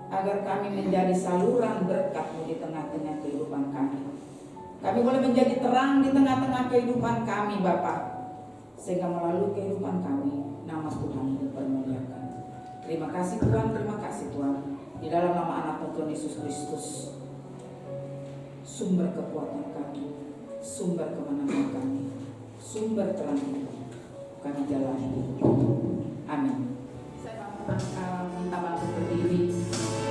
agar kami menjadi saluran berkat-Mu di tengah-tengah kehidupan kami. Kami boleh menjadi terang di tengah-tengah kehidupan kami Bapa, sehingga melalui kehidupan kami nama Tuhan dipermuliakan. Terima kasih Tuhan, terima kasih Tuhan. Di dalam nama anak Tuhan Yesus Kristus, sumber kekuatan kami, sumber kemenangan kami, sumber terang hidup kami jalani. Amin. Saya minta bangkit berdiri,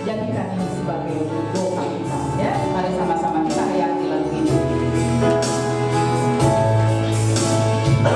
jadikan ini sebagai doa kita, ya. Mari sama-sama kita hayati lagu ini. Tuhan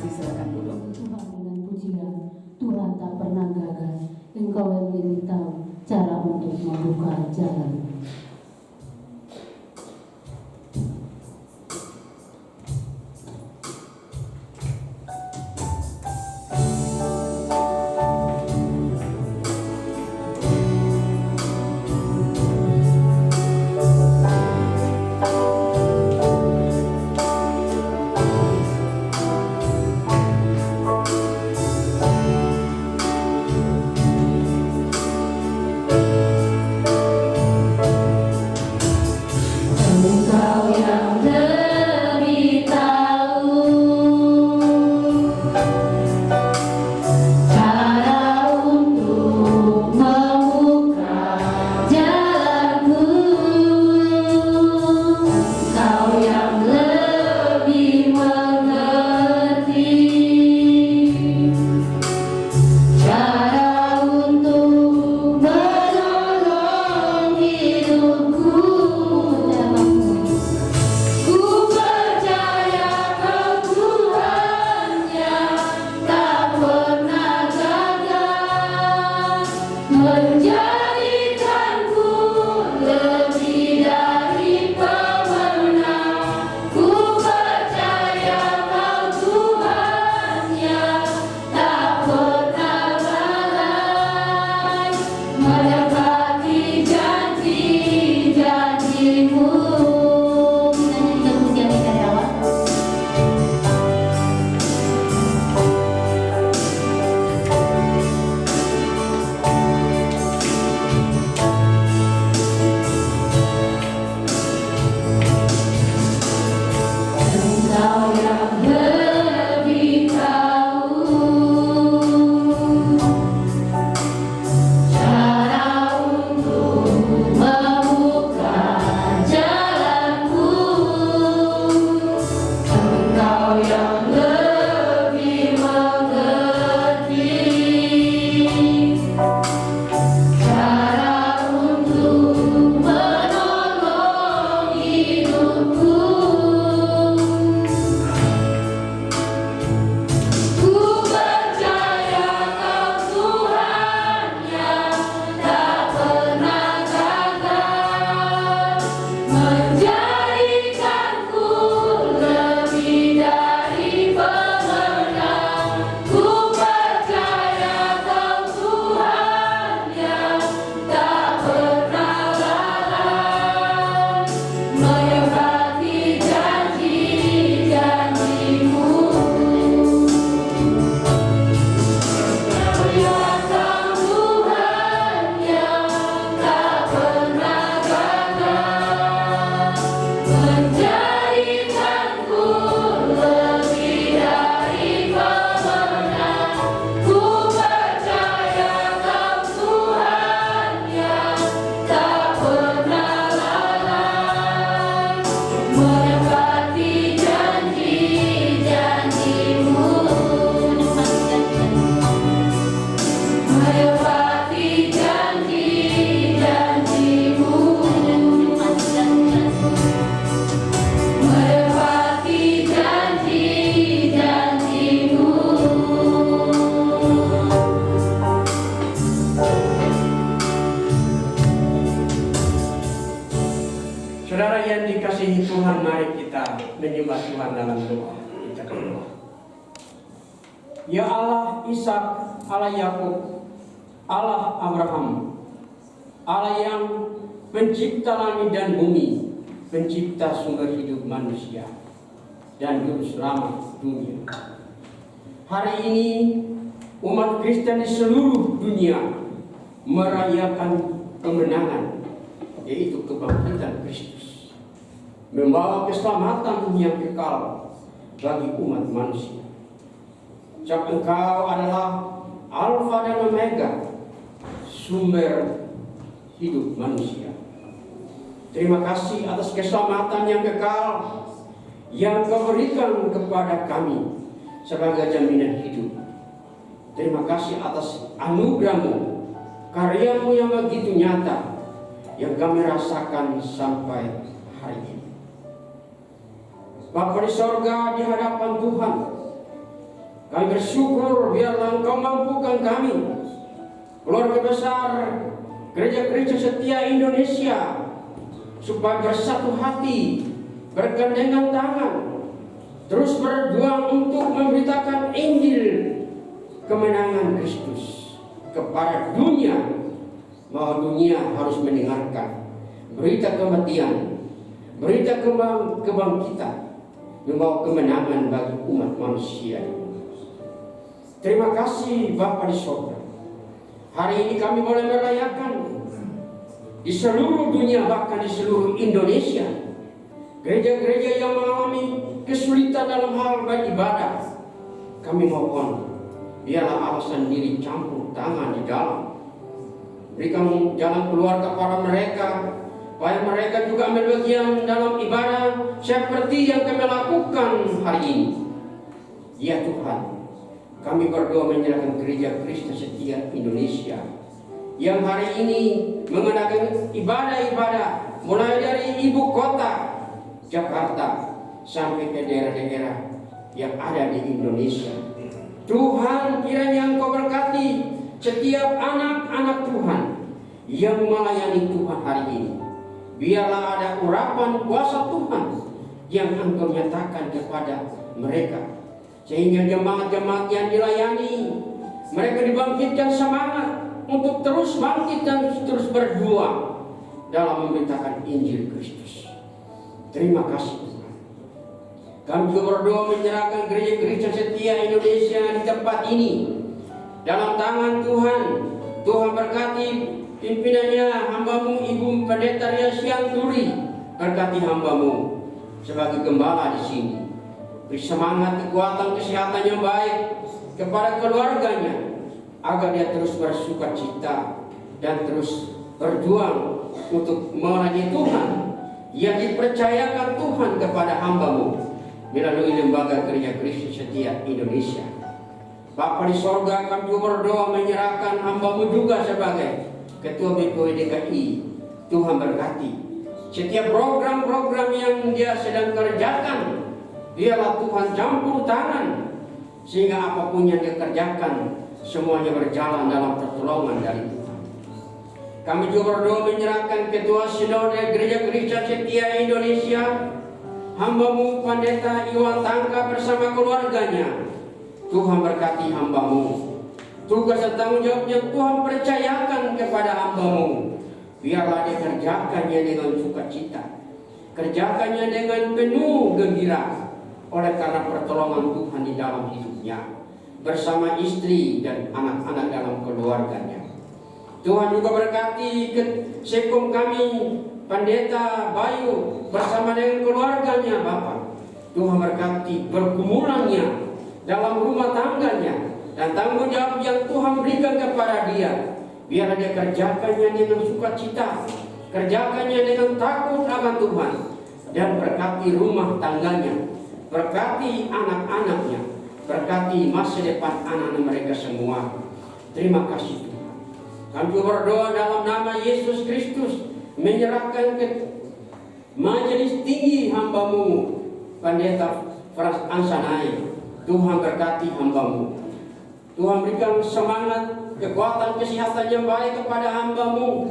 kasih, silakan duduk. Tuhan dengan pujian, Tuhan tak pernah gagal. Engkau yang lebih tahu cara untuk membuka jalan. Saudara yang dikasihi Tuhan, mari kita menyembah Tuhan dalam doa. Kita berdoa. Ya Allah Ishak, Allah Yakub, Allah Abraham, Allah yang pencipta langit dan bumi, pencipta sumber hidup manusia dan juru selamat dunia. Hari ini umat Kristen di seluruh dunia merayakan kemenangan, yaitu kebangkitan Kristus, membawa keselamatan yang kekal bagi umat manusia. Sebab Engkau adalah Alfa dan Omega, sumber hidup manusia. Terima kasih atas keselamatan yang kekal yang Kau berikan kepada kami sebagai jaminan hidup. Terima kasih atas anugerah-Mu, karya-Mu yang begitu nyata yang kami rasakan sampai hari ini. Bapa di sorga, di hadapan Tuhan, Kami bersyukur biarlah Engkau mampukan kami, keluarga besar gereja-gereja setia Indonesia, supaya bersatu hati, bergandengan tangan, terus berjuang untuk memberitakan Injil kemenangan Kristus kepada dunia, bahwa dunia harus mendengarkan berita kematian, berita kebangkitan, membawa kemenangan bagi umat manusia. Terima kasih Bapa di surga. Hari ini kami boleh merayakan di seluruh dunia, bahkan di seluruh Indonesia, gereja-gereja yang mengalami kesulitan dalam hal beribadah. Kami mohon, biarlah Allah sendiri campur tangan di dalam, berikan jalan keluar kepada mereka, supaya mereka juga ambil bagian dalam ibadah seperti yang kami lakukan hari ini. Ya Tuhan, kami berdoa menyerahkan gereja Kristen Setia Indonesia yang hari ini mengadakan ibadah-ibadah mulai dari ibu kota Jakarta sampai ke daerah-daerah yang ada di Indonesia. Tuhan, kiranya Engkau berkati setiap anak-anak Tuhan yang melayani Tuhan hari ini. Biarlah ada urapan kuasa Tuhan yang Engkau nyatakan kepada mereka, sehingga jemaat-jemaat yang dilayani, mereka dibangkitkan semangat untuk terus bangkit dan terus berjuang dalam memberitakan Injil Kristus. Terima kasih Tuhan. Kami juga berdoa menyerahkan gereja-gereja setia Indonesia di tempat ini dalam tangan Tuhan. Tuhan berkati pimpinannya, hamba-Mu Ibu Pendeta Ria Sianturi, berkati hamba-Mu sebagai gembala di sini. Beri semangat, kekuatan, kesehatan yang baik kepada keluarganya, agar dia terus bersuka cita dan terus berjuang untuk melayani Tuhan yang dipercayakan Tuhan kepada hamba-Mu melalui lembaga gereja Kristen Setia Indonesia. Bapa di sorga, kami juga berdoa menyerahkan hamba-Mu juga sebagai Ketua BPW DKI. Tuhan berkati setiap program-program yang dia sedang kerjakan. Biarlah Tuhan campur tangan, sehingga apapun yang dia kerjakan semuanya berjalan dalam pertolongan dari Tuhan. Kami juga berdoa menyerahkan Ketua Sinode Gereja Kristen Setia Indonesia, hamba-Mu Pendeta Iwan Tangka bersama keluarganya. Tuhan berkati hamba-Mu. Tugas dan tanggung jawab yang Tuhan percayakan kepada hamba-Mu, biarlah dia kerjakannya dengan sukacita, kerjakannya dengan penuh gembira, oleh karena pertolongan Tuhan di dalam hidupnya, bersama istri dan anak-anak dalam keluarganya. Tuhan juga berkati sekom kami Pendeta Bayu bersama dengan keluarganya Bapak. Tuhan berkati pergumulannya dalam rumah tangganya dan tanggung jawab yang Tuhan berikan kepada dia. Biarlah dia kerjakannya dengan sukacita, kerjakannya dengan takut akan Tuhan, dan berkati rumah tangganya, berkati anak-anaknya, berkati masa depan anak-anak mereka semua. Terima kasih Tuhan. Kami berdoa dalam nama Yesus Kristus, menyerahkan ke majelis tinggi hamba-Mu Pendeta Frans Ansanai. Tuhan berkati hamba-Mu. Tuhan berikan semangat, kekuatan, kesehatan yang baik kepada hamba-Mu.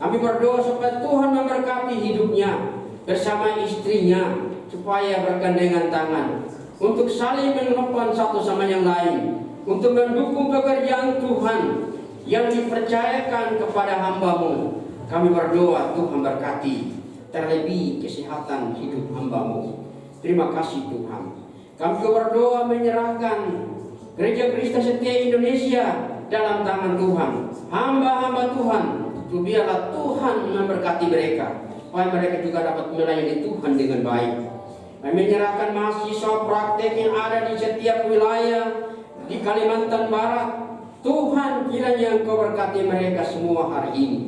Kami berdoa supaya Tuhan memberkati hidupnya bersama istrinya, supaya bergandengan tangan untuk saling menopang satu sama yang lain, untuk mendukung pekerjaan Tuhan yang dipercayakan kepada hamba-Mu. Kami berdoa Tuhan berkati terlebih kesehatan hidup hamba-Mu. Terima kasih Tuhan. Kami juga berdoa menyerahkan Gereja Kristen Setia Indonesia dalam tangan Tuhan, hamba-hamba Tuhan. Biarlah Tuhan memberkati mereka, supaya mereka juga dapat melayani Tuhan dengan baik. Kami menyerahkan mahasiswa praktek yang ada di setiap wilayah di Kalimantan Barat. Tuhan, kiranya Engkau berkati mereka semua hari ini.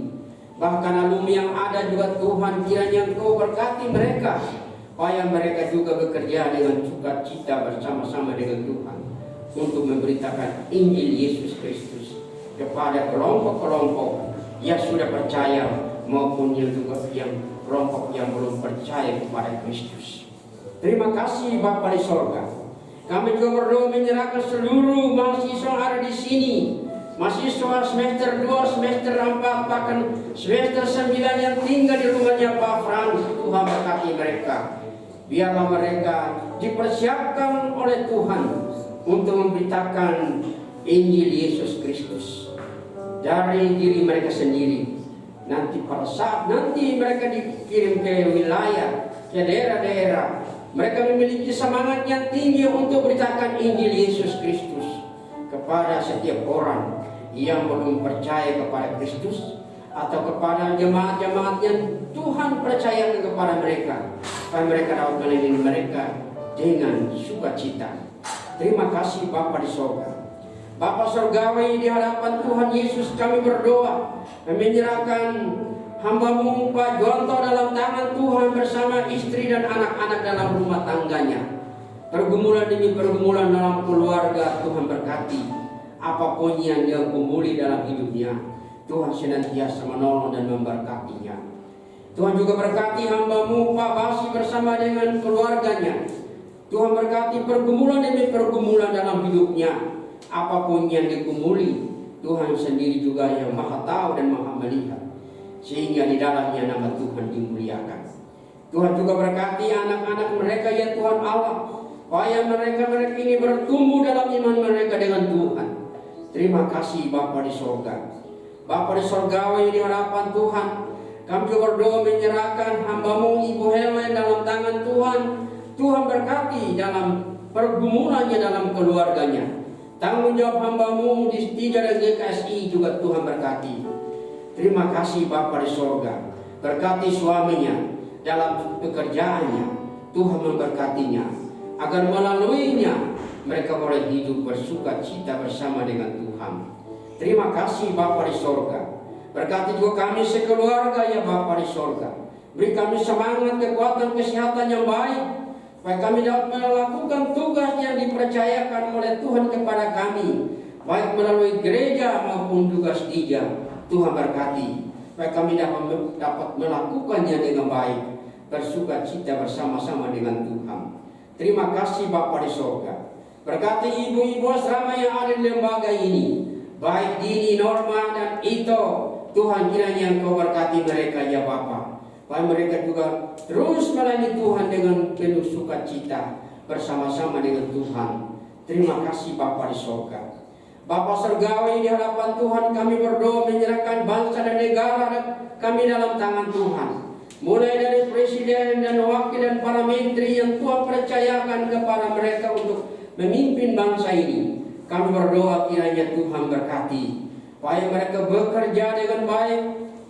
Bahkan alumni yang ada juga Tuhan, kiranya Engkau berkati mereka, supaya mereka juga bekerja dengan sukacita bersama-sama dengan Tuhan untuk memberitakan Injil Yesus Kristus kepada kelompok-kelompok yang sudah percaya maupun yang juga kelompok yang belum percaya kepada Kristus. Terima kasih Bapa di sorga. Kami juga berdoa menyerahkan seluruh mahasiswa yang ada di sini, mahasiswa semester 2, semester 4, bahkan semester 9 yang tinggal di rumahnya Pak Frans. Tuhan berkati mereka. Biarlah mereka dipersiapkan oleh Tuhan untuk memberitakan Injil Yesus Kristus dari diri mereka sendiri. Nanti pada saat nanti mereka dikirim ke wilayah, ke daerah-daerah, mereka memiliki semangat yang tinggi untuk beritakan Injil Yesus Kristus kepada setiap orang yang belum percaya kepada Kristus, atau kepada jemaat-jemaat yang Tuhan percayakan kepada mereka, supaya mereka dapat melayani mereka dengan sukacita. Terima kasih Bapa di sorga. Bapa Surgawi, di hadapan Tuhan Yesus kami berdoa, menyerahkan hamba-Mu Pak Jonto dalam tangan Tuhan bersama istri dan anak-anak dalam rumah tangganya. Pergumulan demi pergumulan dalam keluarga, Tuhan berkati. Apapun yang dia gumuli dalam hidupnya, Tuhan senantiasa menolong dan memberkatinya. Tuhan juga berkati hamba-Mu Pak Basi bersama dengan keluarganya. Tuhan berkati pergumulan demi pergumulan dalam hidupnya. Apapun yang digumuli, Tuhan sendiri juga yang maha tahu dan maha melihat, sehingga di dalamnya nama Tuhan dimuliakan. Tuhan juga berkati anak-anak mereka ya Tuhan Allah, supaya mereka ini bertumbuh dalam iman mereka dengan Tuhan. Terima kasih Bapa di sorga. Bapa di sorgawi, di hadapan Tuhan kami juga berdoa menyerahkan hamba-Mu Ibu Helen dalam tangan Tuhan. Tuhan berkati dalam pergumulannya dalam keluarganya. Tanggung jawab hamba-Mu di Stija dan GKSI juga Tuhan berkati. Terima kasih Bapa di sorga. Berkati suaminya dalam pekerjaannya. Tuhan memberkatinya, agar melaluinya mereka boleh hidup bersuka cita bersama dengan Tuhan. Terima kasih Bapa di sorga. Berkati juga kami sekeluarga ya Bapa di sorga. Beri kami semangat, kekuatan, kesehatan yang baik, supaya kami dapat melakukan tugas yang dipercayakan oleh Tuhan kepada kami, baik melalui gereja maupun tugas Stija. Tuhan berkati, supaya kami dapat melakukannya dengan baik, bersuka cita bersama-sama dengan Tuhan. Terima kasih Bapa di sorga. Berkati ibu-ibu asrama yang ada di lembaga ini, baik Dini, Norma, dan Ito. Tuhan kiranya Engkau berkati mereka ya Bapa, supaya mereka juga terus melayani Tuhan dengan penuh sukacita bersama-sama dengan Tuhan. Terima kasih Bapa di sorga. Bapa surgawi, di hadapan Tuhan kami berdoa menyerahkan bangsa dan negara kami dalam tangan Tuhan. Mulai dari presiden dan wakil dan para menteri yang Tuhan percayakan kepada mereka untuk memimpin bangsa ini. Kami berdoa kiranya Tuhan berkati, supaya mereka bekerja dengan baik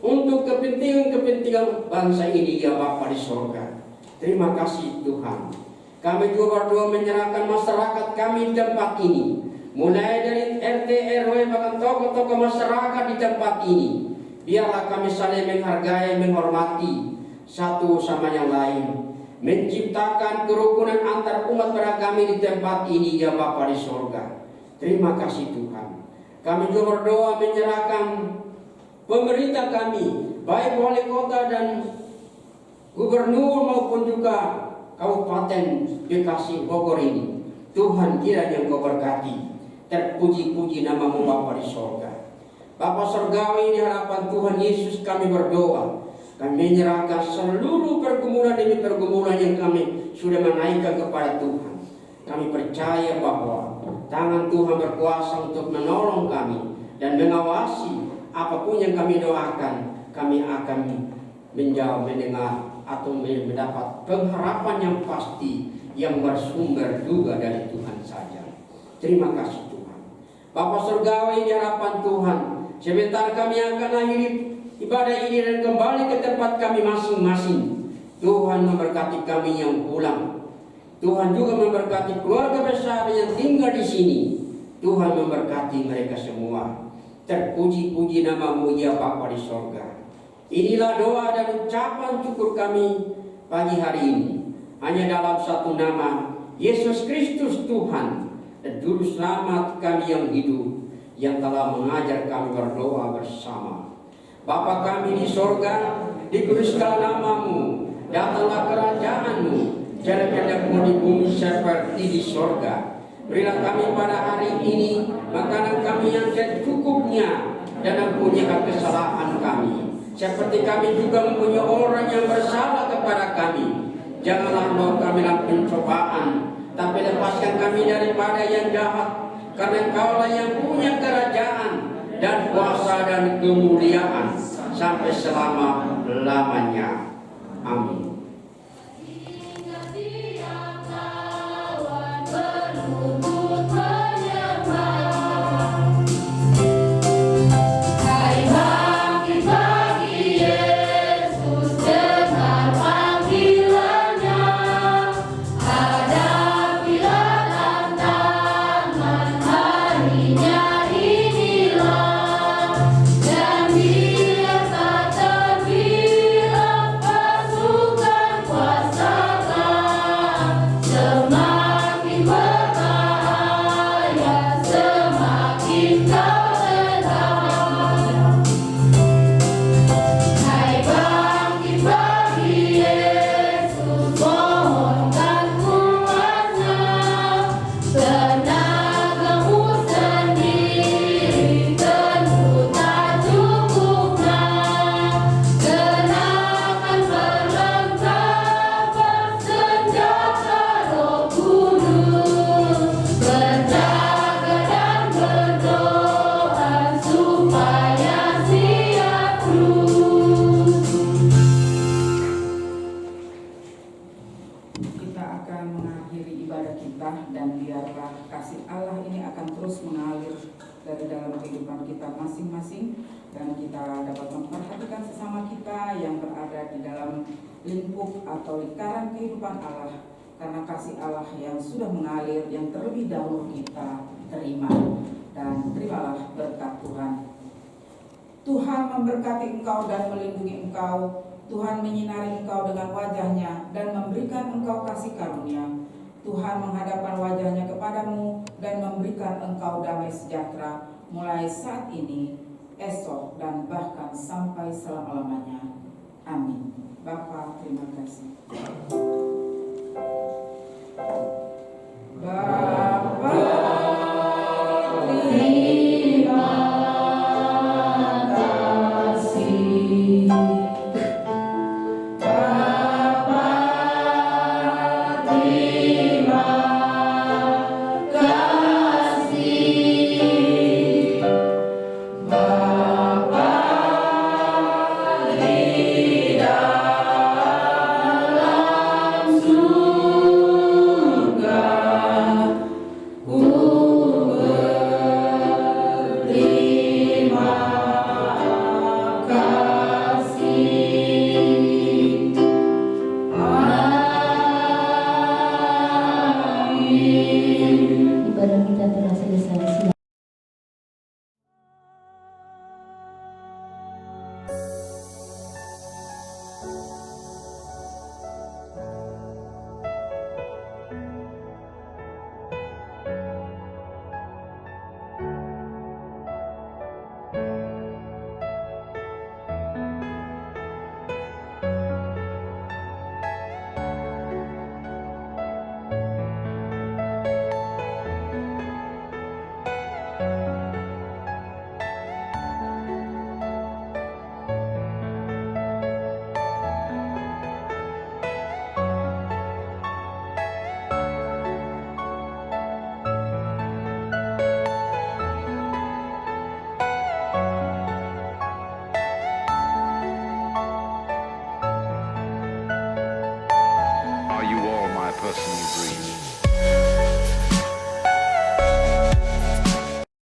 untuk kepentingan bangsa ini ya Bapa di sorga. Terima kasih Tuhan. Kami juga berdoa menyerahkan masyarakat kami di tempat ini, mulai dari RT, RW, bahkan tokoh-tokoh masyarakat di tempat ini. Biarlah kami saling menghargai, menghormati satu sama yang lain, menciptakan kerukunan antar umat beragama di tempat ini ya Bapa di sorga. Terima kasih Tuhan. Kami juga berdoa menyerahkan pemerintah kami, baik wali kota dan gubernur maupun juga Kabupaten Bekasi Bogor ini. Tuhan kiranya Engkau berkati. Terpuji-puji nama-Mu Bapa di sorga. Bapa surgawi, di hadapan Tuhan Yesus kami berdoa. Kami menyerahkan seluruh pergumulan demi pergumulan yang kami sudah menaikkan kepada Tuhan. Kami percaya bahwa tangan Tuhan berkuasa untuk menolong kami dan mengawasi apapun yang kami doakan. Kami akan menjawab, mendengar, atau mendapat pengharapan yang pasti yang bersumber juga dari Tuhan saja. Terima kasih Tuhan. Bapa surgawi, di hadapan Tuhan, sebentar kami akan akhiri ibadah ini dan kembali ke tempat kami masing-masing. Tuhan memberkati kami yang pulang. Tuhan juga memberkati keluarga besar yang tinggal di sini. Tuhan memberkati mereka semua. Terpuji-puji nama-Mu ya Bapa di sorga. Inilah doa dan ucapan syukur kami pagi hari ini, hanya dalam satu nama, Yesus Kristus Tuhan dan Juru Selamat kami yang hidup, yang telah mengajar kami berdoa bersama. Bapa kami di sorga, dikuduskanlah nama-Mu, datanglah kerajaan-Mu, jalan kehendak-Mu di bumi seperti di sorga. Berilah kami pada hari ini makanan kami yang secukupnya, dan ampunilah kesalahan kami, seperti kami juga mempunyai orang yang bersalah kepada kami. Janganlah membawa kami dalam pencobaan, tapi lepaskan kami daripada yang jahat, karena Engkaulah yang punya kerajaan dan kuasa dan kemuliaan sampai selama-lamanya. Amin. Dan biarlah kasih Allah ini akan terus mengalir dari dalam kehidupan kita masing-masing, dan kita dapat memperhatikan sesama kita yang berada di dalam lingkup atau lingkaran kehidupan Allah, karena kasih Allah yang sudah mengalir yang terlebih dahulu kita terima. Dan terimalah berkat Tuhan. Tuhan memberkati engkau dan melindungi engkau. Tuhan menyinari engkau dengan wajahnya dan memberikan engkau kasih karunia. Tuhan menghadapkan wajahnya kepadamu dan memberikan engkau damai sejahtera mulai saat ini, esok, dan bahkan sampai selama-lamanya. Amin. Bapa, terima kasih. Bapa, terima kasih. Bapa, terima kasih. Bapa di dalam surga, ku berterima kasih. Amin. Ibadah kita telah selesai.